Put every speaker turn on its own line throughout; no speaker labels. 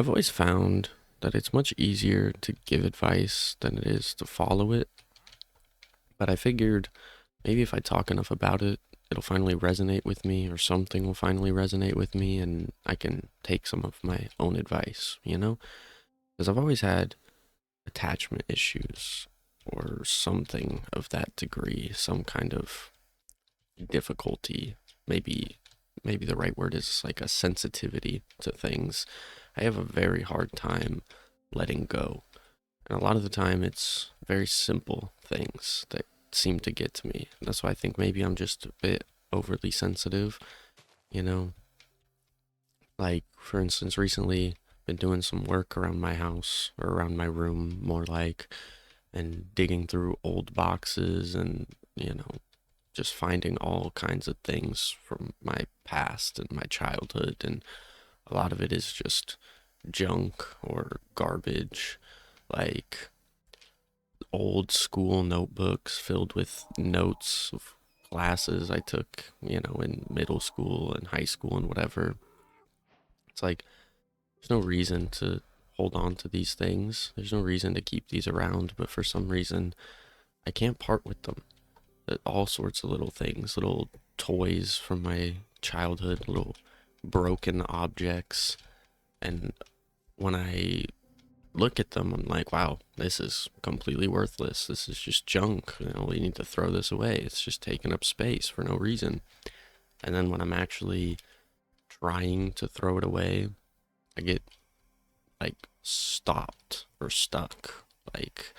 I've always found that it's much easier to give advice than it is to follow it. But I figured maybe if I talk enough about it, it'll finally resonate with me, or something will finally resonate with me, and I can take some of my own advice, you know? Because I've always had attachment issues or something of that degree, some kind of difficulty. Maybe the right word is like a sensitivity to things. I have a very hard time letting go. And a lot of the time, it's very simple things that seem to get to me. That's why I think maybe I'm just a bit overly sensitive, you know? Like, for instance, recently, been doing some work around my house, or around my room, more like, and digging through old boxes and, just finding all kinds of things from my past and my childhood. And a lot of it is just junk or garbage, like old school notebooks filled with notes of classes I took, in middle school and high school and whatever. It's like there's no reason to hold on to these things. There's no reason to keep these around, but for some reason I can't part with them. All sorts of little things, little toys from my childhood, little broken objects. And when I look at them, I'm like, wow, this is completely worthless. This is just junk. We need to throw this away. It's just taking up space for no reason. And then when I'm actually trying to throw it away, I get like stopped or stuck. Like,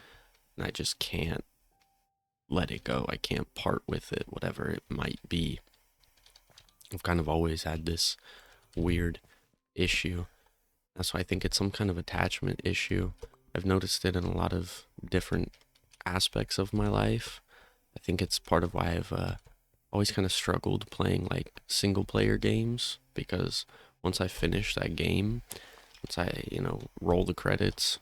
and I just can't let it go. I can't part with it, whatever it might be. I've kind of always had this weird issue. That's why I think it's some kind of attachment issue. I've noticed it in a lot of different aspects of my life. I think it's part of why I've always kind of struggled playing like single player games, because once I finish that game, once I, roll the credits,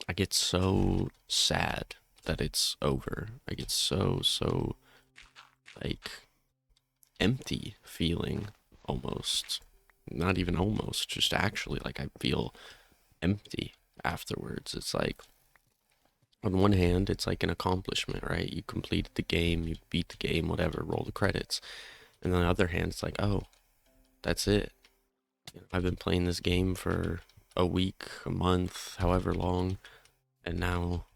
I get so sad that it's over. I get so like empty feeling, almost. Not even almost, just actually, like I feel empty afterwards. It's like, on one hand, it's like an accomplishment, right? You completed the game, you beat the game, whatever, roll the credits. And on the other hand, it's like, oh, that's it. I've been playing this game for a week, a month, however long, and now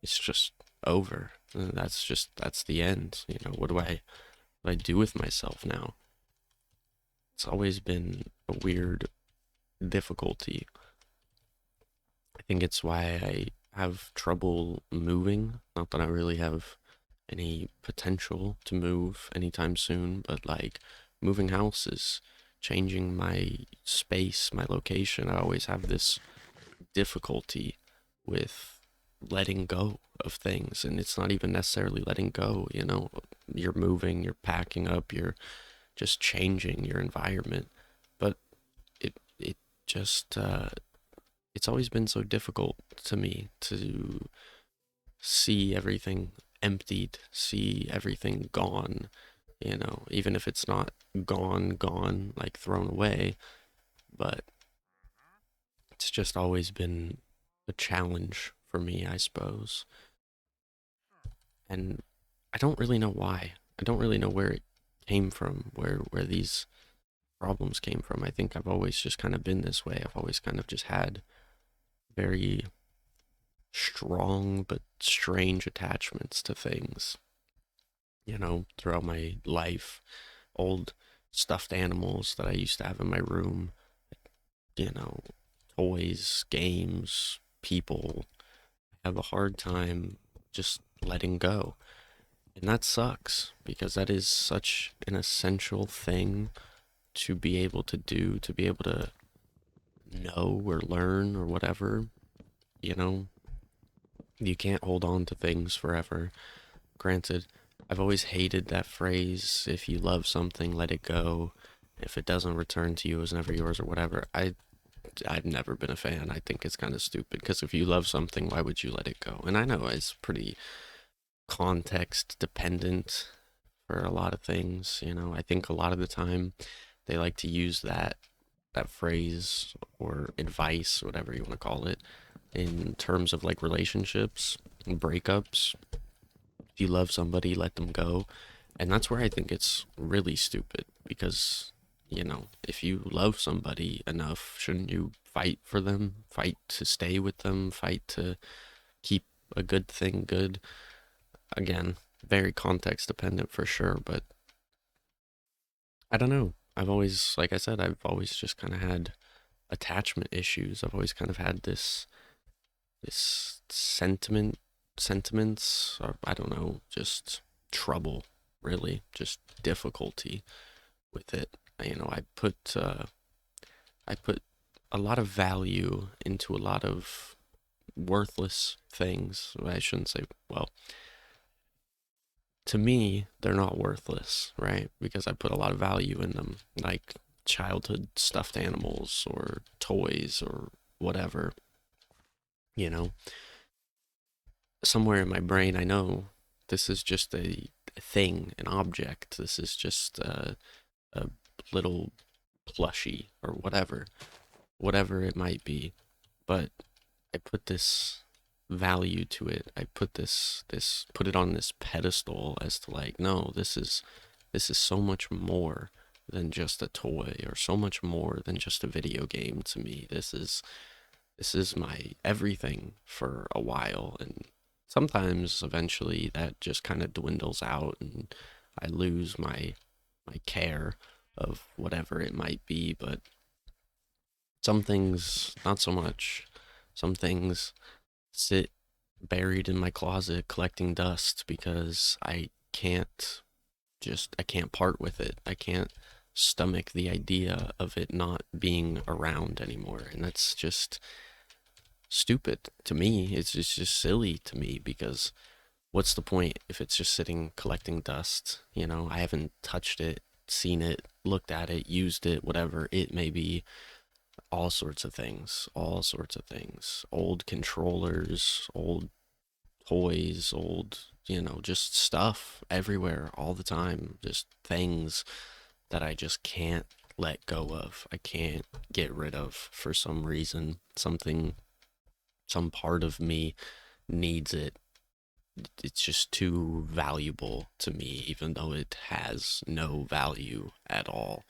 it's just over. And that's the end. What do I do with myself now? It's always been a weird difficulty. I think it's why I have trouble moving. Not that I really have any potential to move anytime soon, but like moving houses, changing my space, my location. I always have this difficulty with letting go of things, and it's not even necessarily letting go. You're moving, you're packing up, you're just changing your environment, but it just it's always been so difficult to me to see everything emptied, see everything gone, even if it's not gone, like thrown away, but it's just always been a challenge for me, I suppose. And I don't really know why. I don't really know where it came from, where these problems came from. I think I've always just kind of been this way. I've always kind of just had very strong but strange attachments to things, throughout my life. Old stuffed animals that I used to have in my room, you know, toys, games, people. I have a hard time just letting go. And that sucks, because that is such an essential thing to be able to do, to be able to know or learn or whatever. You know, you can't hold on to things forever. Granted, I've always hated that phrase, if you love something, let it go. If it doesn't return to you, it was never yours, or whatever. I've never been a fan. I think it's kind of stupid, because if you love something, why would you let it go? And I know it's pretty context dependent for a lot of things. I think a lot of the time they like to use that that phrase or advice, whatever you want to call it, in terms of like relationships and breakups. If you love somebody, let them go. And that's where I think it's really stupid because, if you love somebody enough, shouldn't you fight for them, fight to stay with them, fight to keep a good thing good? Again, very context dependent for sure, but I don't know. I've always, like I said, I've always just kind of had attachment issues. I've always kind of had this sentiments, or I don't know, just trouble, really, just difficulty with it. I put a lot of value into a lot of worthless things. I shouldn't say, well, to me, they're not worthless, right? Because I put a lot of value in them, like childhood stuffed animals or toys or whatever, you know. Somewhere in my brain, I know this is just a thing, an object. This is just a little plushie or whatever it might be. But I put this value to it. I put it on this pedestal as to like, no, this is so much more than just a toy or so much more than just a video game to me. This is my everything for a while, and sometimes eventually that just kind of dwindles out and I lose my care of whatever it might be, but some things not so much. Some things sit buried in my closet collecting dust because I can't part with it. I can't stomach the idea of it not being around anymore. And that's just stupid to me. It's just silly to me because what's the point if it's just sitting collecting dust? I haven't touched it, seen it, looked at it, used it, whatever it may be. All sorts of things, all sorts of things. Old controllers, old toys, old, just stuff everywhere all the time. Just things that I just can't let go of. I can't get rid of for some reason. Some part of me needs it. It's just too valuable to me, even though it has no value at all.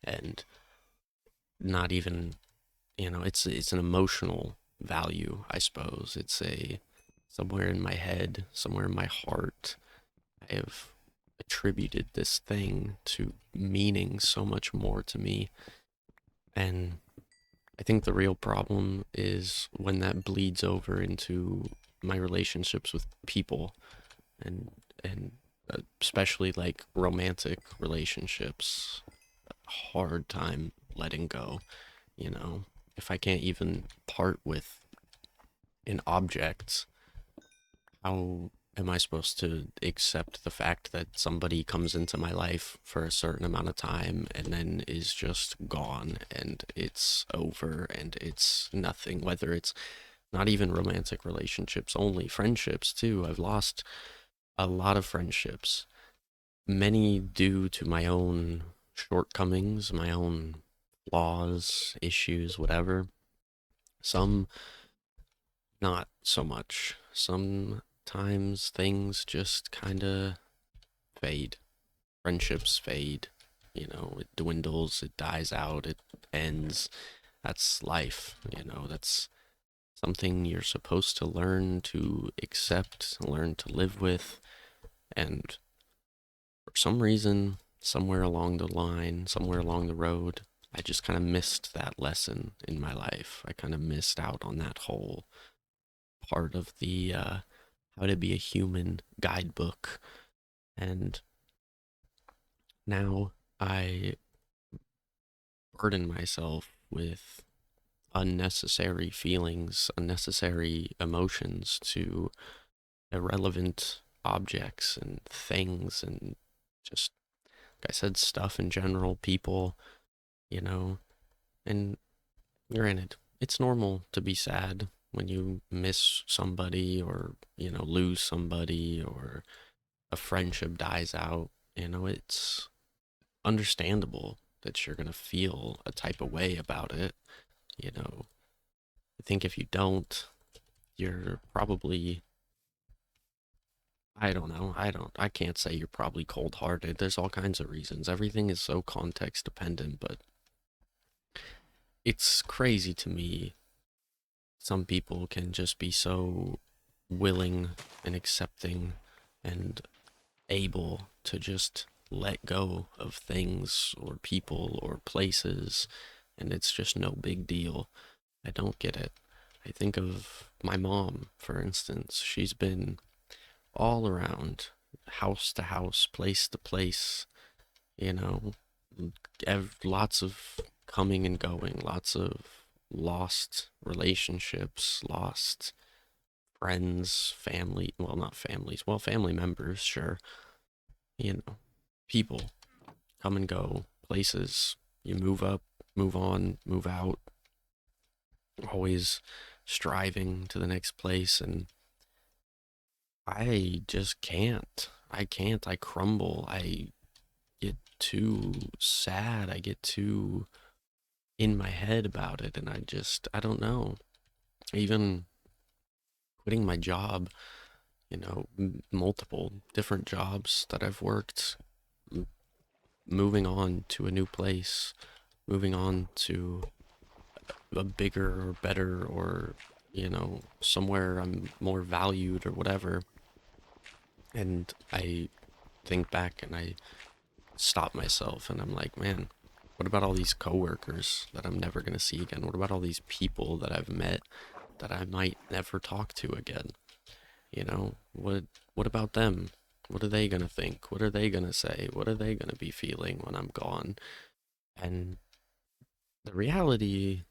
And not even, it's an emotional value, I suppose. It's a somewhere in my head, somewhere in my heart, I have attributed this thing to meaning so much more to me. And I think the real problem is when that bleeds over into my relationships with people, and especially like romantic relationships. Hard time letting go, you know. If I can't even part with an object, how am I supposed to accept the fact that somebody comes into my life for a certain amount of time and then is just gone and it's over and it's nothing? Whether it's not even romantic relationships, only friendships too. I've lost a lot of friendships, many due to my own shortcomings, my own flaws, issues, whatever. Some not so much. Sometimes things just kind of fade. Friendships fade. It dwindles, it dies out, it ends. That's life. That's something you're supposed to learn to accept, learn to live with. And for some reason, somewhere along the line, somewhere along the road, I just kind of missed that lesson in my life. I kind of missed out on that whole part of the How to Be a Human guidebook. And now I burden myself with unnecessary feelings, unnecessary emotions to irrelevant objects and things, and just, like I said, stuff in general, people, you know. And granted, it's normal to be sad when you miss somebody or, lose somebody or a friendship dies out. It's understandable. that you're gonna feel a type of way about it. You know, I think if you don't, you're probably, I don't know, I can't say you're probably cold hearted. There's all kinds of reasons. Everything is so context dependent, but it's crazy to me. Some people can just be so willing and accepting and able to just let go of things or people or places, and it's just no big deal. I don't get it. I think of my mom, for instance. She's been all around, house to house, place to place, you know, lots of coming and going, lots of lost relationships, lost friends, family, well, not families, well, family members, sure, people come and go, places, you move up, move on, move out, always striving to the next place, and I just can't. I can't. I crumble. I get too sad. I get too in my head about it, and I don't know. Even quitting my job, multiple different jobs that I've worked, moving on to a new place, moving on to a bigger or better or, somewhere I'm more valued or whatever. And I think back and I stop myself and I'm like, man, what about all these coworkers that I'm never going to see again? What about all these people that I've met that I might never talk to again? What about them? What are they going to think? What are they going to say? What are they going to be feeling when I'm gone? And the reality,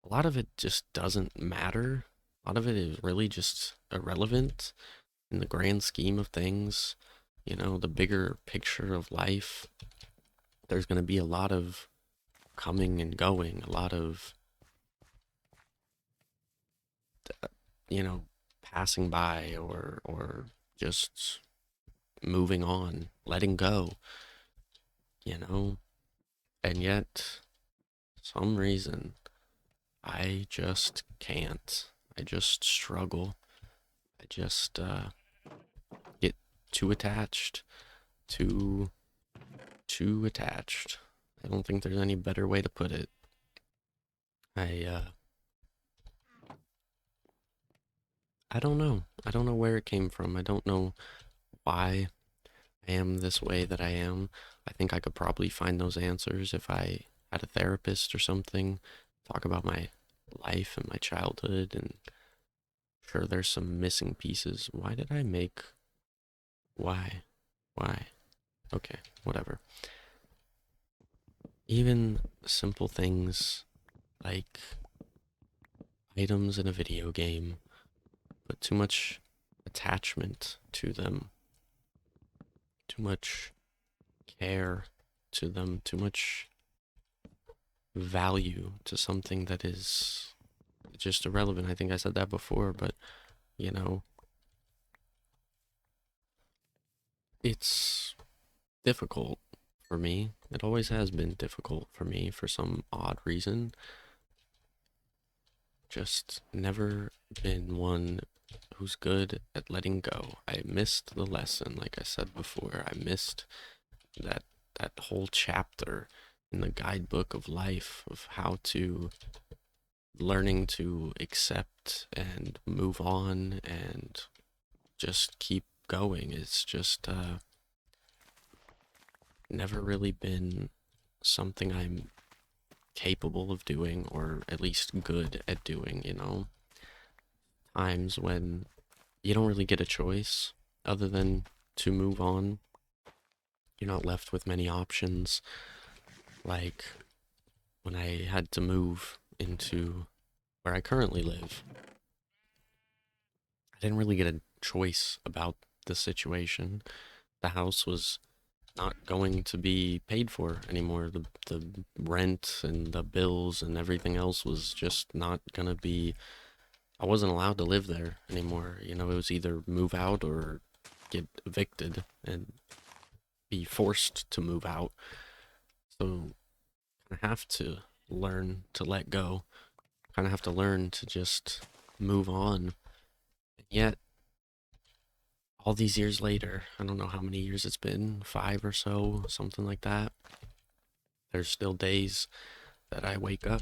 a lot of it just doesn't matter. A lot of it is really just irrelevant in the grand scheme of things. The bigger picture of life, there's going to be a lot of coming and going, a lot of, passing by or just moving on, letting go, you know? And yet, some reason, I just can't. I just struggle. I just get too attached, too too attached. I don't think there's any better way to put it. I I don't know. I don't know where it came from. I don't know why I am this way that I am. I think I could probably find those answers if I had a therapist or something, talk about my life and my childhood, and sure there's some missing pieces. Why did I make why? Why? Okay, whatever. Even simple things like items in a video game, but too much attachment to them, too much care to them, too much value to something that is just irrelevant. I think I said that before, but you know, it's difficult for me. It always has been difficult for me for some odd reason. Just never been one who's good at letting go. I missed the lesson, like I said before. I missed that that whole chapter in the guidebook of life of how to learning to accept and move on and just keep going. It's just never really been something I'm capable of doing or at least good at doing, Times when you don't really get a choice other than to move on. You're not left with many options. Like when I had to move into where I currently live, I didn't really get a choice about the situation. The house was not going to be paid for anymore. The rent and the bills and everything else was just not gonna be. I wasn't allowed to live there anymore. It was either move out or get evicted and be forced to move out. So I have to learn to let go. Kind of have to learn to just move on. And yet, all these years later, I don't know how many years it's been, 5 or so, something like that. There's still days that I wake up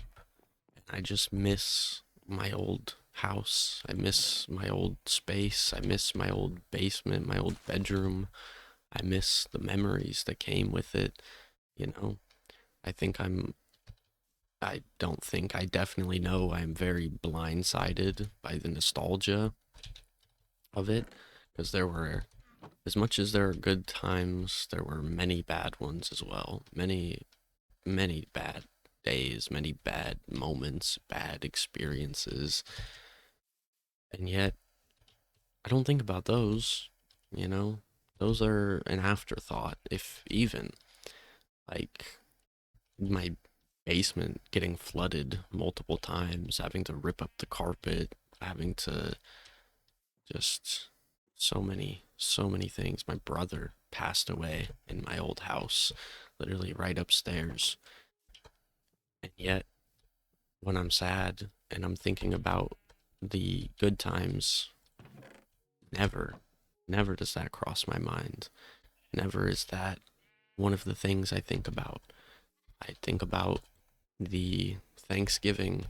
and I just miss my old house. I miss my old space. I miss my old basement, my old bedroom. I miss the memories that came with it. You know, I think I don't think, I definitely know I'm very blindsided by the nostalgia of it because there were, as much as there are good times, there were many bad ones as well. Many bad days, many bad moments, bad experiences. And yet, I don't think about those, you know? Those are an afterthought, if even. Like, my basement getting flooded multiple times, having to rip up the carpet, having to just so many things. My brother passed away in my old house, literally right upstairs. And yet, when I'm sad and I'm thinking about the good times, never, never does that cross my mind. Never is that one of the things I think about. I think about the Thanksgiving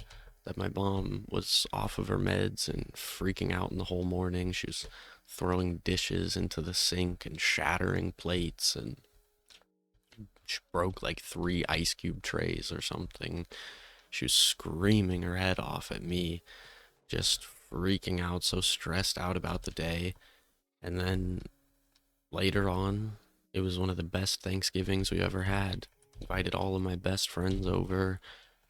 that my mom was off of her meds and freaking out in the whole morning. She was throwing dishes into the sink and shattering plates, and she broke like 3 ice cube trays or something. She was screaming her head off at me, just freaking out, so stressed out about the day. And then later on, it was one of the best Thanksgivings we ever had. Invited all of my best friends over,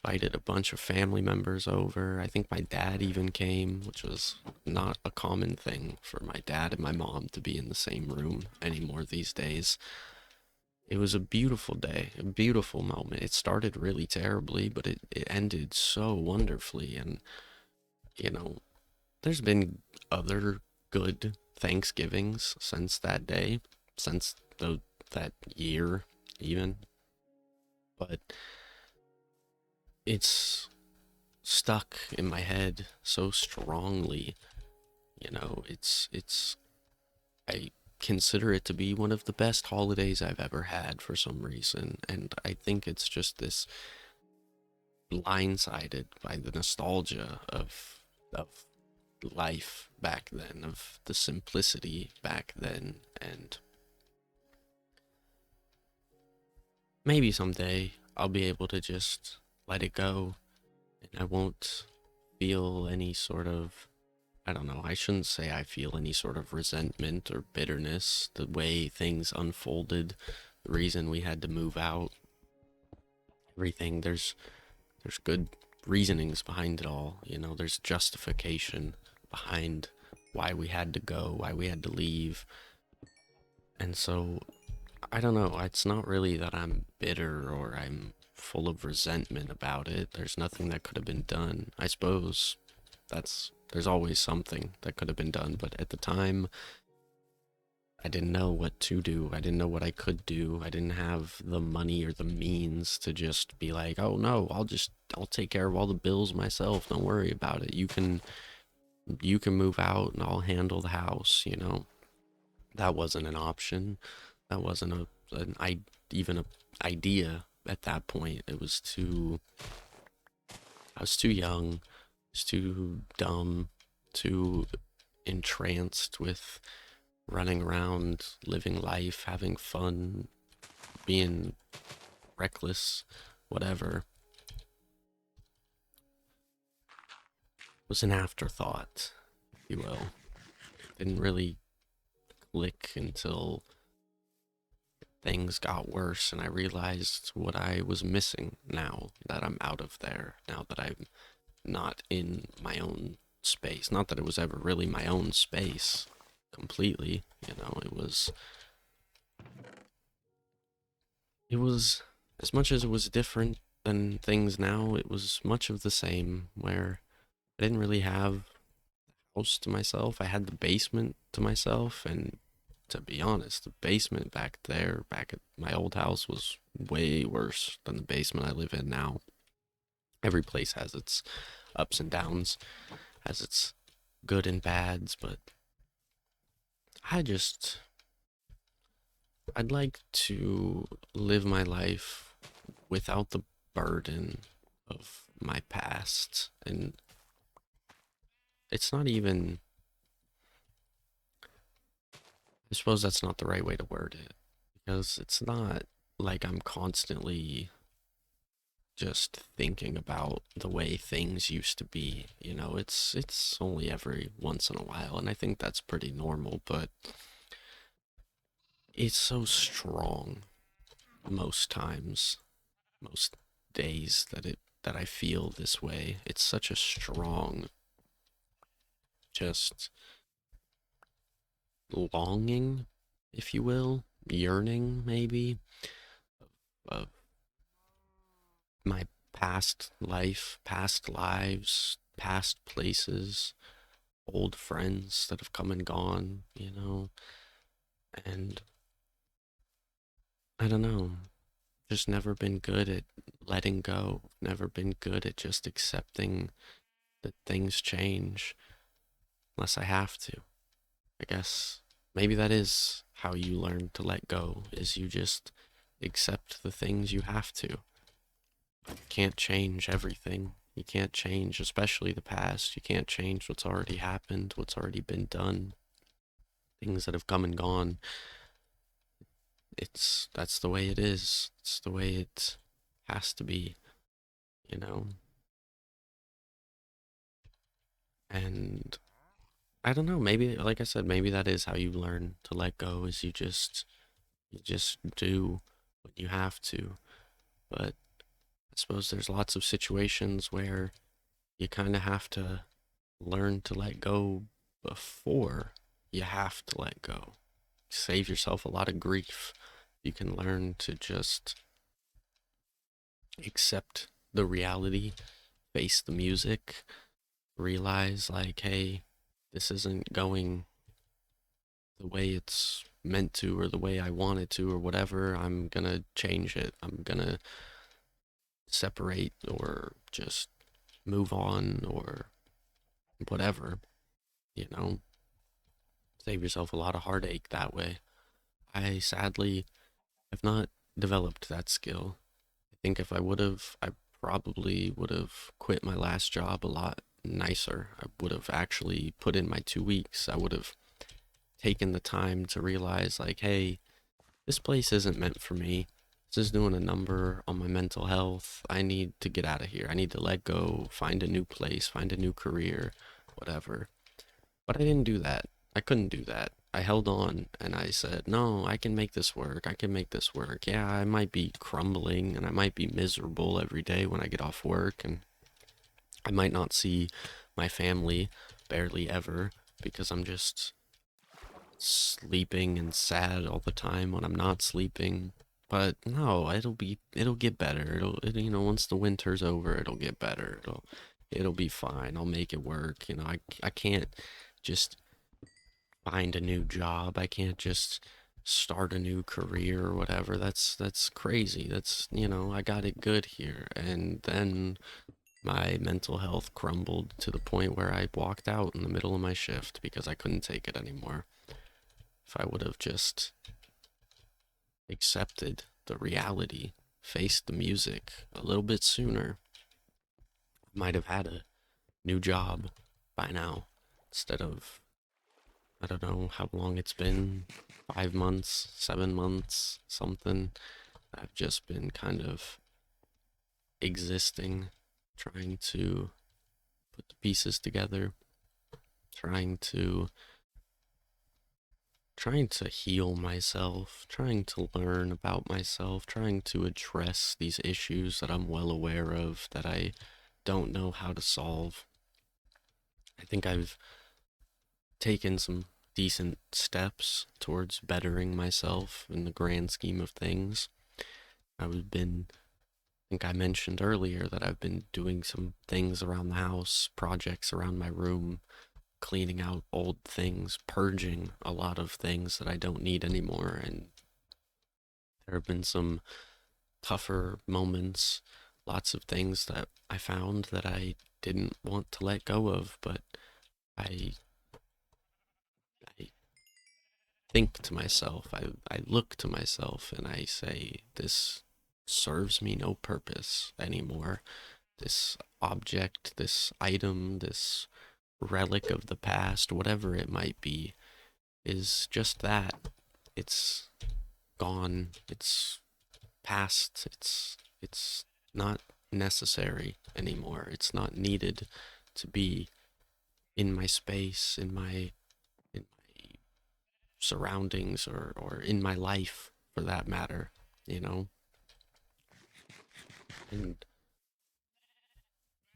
invited a bunch of family members over. I think my dad even came, which was not a common thing for my dad and my mom to be in the same room anymore these days. It was a beautiful day, a beautiful moment. It started really terribly, but it ended so wonderfully. And, you know, there's been other good Thanksgivings since that day, since that year even, but it's stuck in my head so strongly. It's I consider it to be one of the best holidays I've ever had for some reason, and I think it's just this blindsided by the nostalgia of life back then, of the simplicity back then, and maybe someday I'll be able to just let it go and I won't feel any sort of, I don't know, I shouldn't say I feel any sort of resentment or bitterness the way things unfolded, the reason we had to move out, everything. There's good reasonings behind it all, there's justification behind why we had to go, why we had to leave. And so I don't know, it's not really that I'm bitter or I'm full of resentment about it. There's nothing that could have been done. I suppose there's always something that could have been done, but at the time I didn't know what to do. I didn't know what I could do. I didn't have the money or the means to just be like, "Oh no, I'll take care of all the bills myself. Don't worry about it. You can move out and I'll handle the house." That wasn't an option. That wasn't even a idea at that point. I was too young, I was too dumb, too entranced with running around, living life, having fun, being reckless, whatever. It was an afterthought, if you will. Didn't really click until things got worse and I realized what I was missing now that I'm out of there, now that I'm not in my own space. Not that it was ever really my own space completely, it was as much as it was different than things now, it was much of the same where I didn't really have a house to myself. I had the basement to myself and to be honest, the basement back there, back at my old house, was way worse than the basement I live in now. Every place has its ups and downs, has its good and bads, but I just, I'd like to live my life without the burden of my past. And it's not even, I suppose that's not the right way to word it, because it's not like I'm constantly just thinking about the way things used to be. It's only every once in a while, and I think that's pretty normal, but it's so strong most times, most days that I feel this way. It's such a strong just longing, if you will, yearning maybe, of my past life, past lives, past places, old friends that have come and gone. And I don't know, just never been good at letting go, never been good at just accepting that things change unless I have to. I guess maybe that is how you learn to let go, is you just accept the things you have to. You can't change everything. You can't change, especially the past. You can't change what's already happened, what's already been done, things that have come and gone. That's the way it is. It's the way it has to be, you know? And I don't know, maybe like I said, maybe that is how you learn to let go, is you just do what you have to. But I suppose there's lots of situations where you kind of have to learn to let go before you have to let go. Save yourself a lot of grief. You can learn to just accept the reality, face the music, realize, like, hey, this isn't going the way it's meant to or the way I want it to or whatever. I'm gonna change it. I'm gonna separate or just move on or whatever, you know? Save yourself a lot of heartache that way. I sadly have not developed that skill. I think if I would have, I probably would have quit my last job a lot nicer. I would have actually put in my 2 weeks. I would have taken the time to realize, like, hey, this place isn't meant for me. This is doing a number on my mental health. I need to get out of here. I need to let go, find a new place, find a new career, whatever. But I didn't do that. I couldn't do that. I held on and I said, no, I can make this work. I can make this work. Yeah, I might be crumbling and I might be miserable every day when I get off work, and I might not see my family barely ever because I'm just sleeping and sad all the time when I'm not sleeping. But no, it'll get better. Once the winter's over, it'll get better. It'll be fine. I'll make it work. I can't just find a new job. I can't just start a new career or whatever. That's crazy. I got it good here. And then my mental health crumbled to the point where I walked out in the middle of my shift because I couldn't take it anymore. If I would have just accepted the reality, faced the music a little bit sooner, I might have had a new job by now instead of, I don't know how long it's been, 5 months, 7 months, something. I've just been kind of existing, trying to put the pieces together, trying to trying to heal myself, trying to learn about myself, trying to address these issues that I'm well aware of that I don't know how to solve. I think I've taken some decent steps towards bettering myself in the grand scheme of things. I think I mentioned earlier that I've been doing some things around the house, projects around my room, cleaning out old things, purging a lot of things that I don't need anymore. And there have been some tougher moments, lots of things that I found that I didn't want to let go of, but I I think to myself, I look to myself and I say, this serves me no purpose anymore. This object, this item, this relic of the past, whatever it might be, is just that. It's gone. It's past. It's not necessary anymore. It's not needed to be in my space, in my surroundings, or in my life for that matter, you know? And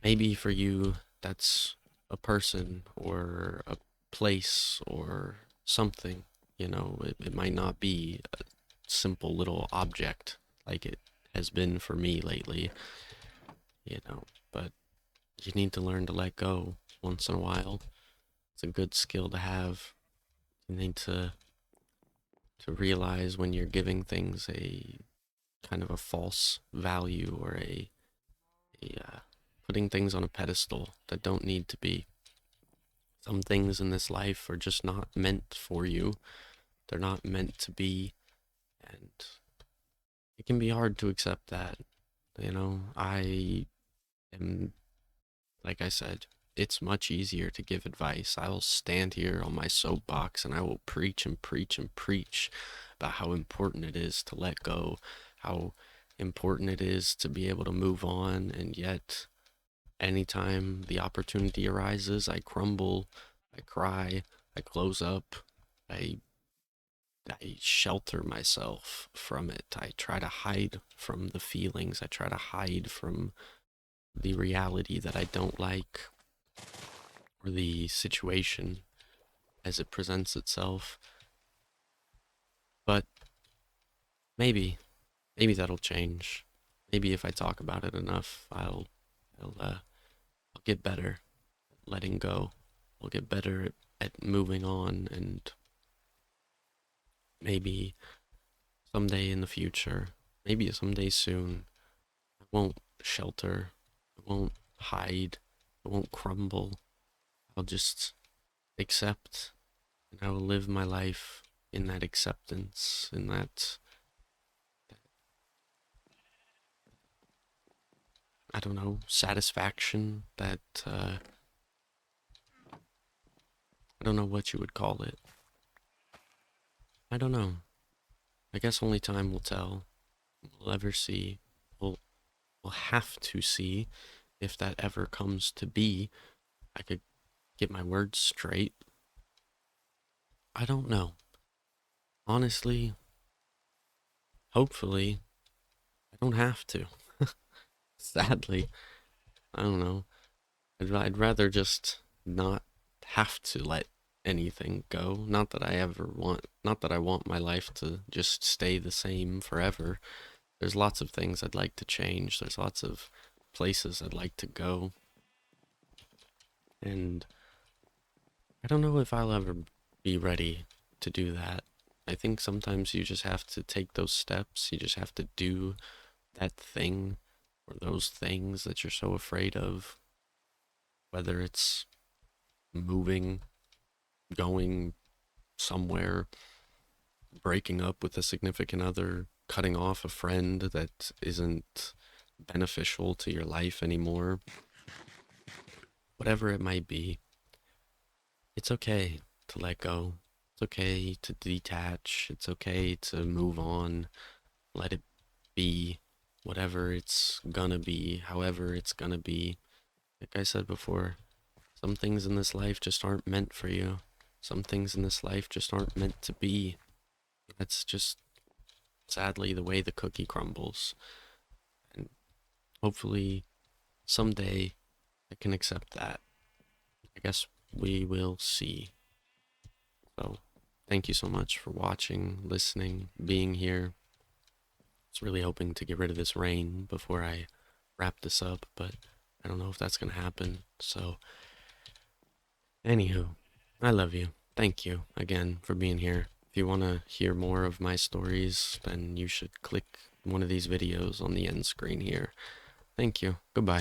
maybe for you, that's a person or a place or something, you know? It might not be a simple little object like it has been for me lately, you know? But you need to learn to let go once in a while. It's a good skill to have. You need to realize when you're giving things a kind of a false value or a putting things on a pedestal that don't need to be. Some things in this life are just not meant for you. They're not meant to be, and it can be hard to accept that. You know, I am, like I said, it's much easier to give advice. I will stand here on my soapbox and I will preach and preach and preach about how important it is to let go, how important it is to be able to move on, and yet anytime the opportunity arises, I crumble, I cry, I close up, I I shelter myself from it. I try to hide from the feelings. I try to hide from the reality that I don't like or the situation as it presents itself. But maybe, maybe that'll change. Maybe if I talk about it enough, I'll get better at letting go. I'll get better at moving on, and maybe someday in the future, maybe someday soon, I won't shelter, I won't hide, I won't crumble. I'll just accept, and I will live my life in that acceptance, in that, I don't know, satisfaction, that, I don't know what you would call it. I don't know. I guess only time will tell. We'll ever see. We'll, we'll have to see if that ever comes to be. I could get my words straight. I don't know. Honestly, hopefully, I don't have to. Sadly, I don't know. I'd rather just not have to let anything go. Not that I ever want, not that I want my life to just stay the same forever. There's lots of things I'd like to change. There's lots of places I'd like to go. And I don't know if I'll ever be ready to do that. I think sometimes you just have to take those steps. You just have to do that thing or those things that you're so afraid of, whether it's moving, going somewhere, breaking up with a significant other, cutting off a friend that isn't beneficial to your life anymore, whatever it might be. It's okay to let go. It's okay to detach. It's okay to move on. Let it be whatever it's gonna be, however it's gonna be. Like I said before, some things in this life just aren't meant for you. Some things in this life just aren't meant to be. That's just sadly the way the cookie crumbles. And hopefully someday I can accept that. I guess we will see. So thank you so much for watching, listening, being here. I was really hoping to get rid of this rain before I wrap this up, but I don't know if that's going to happen. So Anywho, I love you. Thank you again for being here. If you want to hear more of my stories, then you should click one of these videos on the end screen here. Thank you. Goodbye.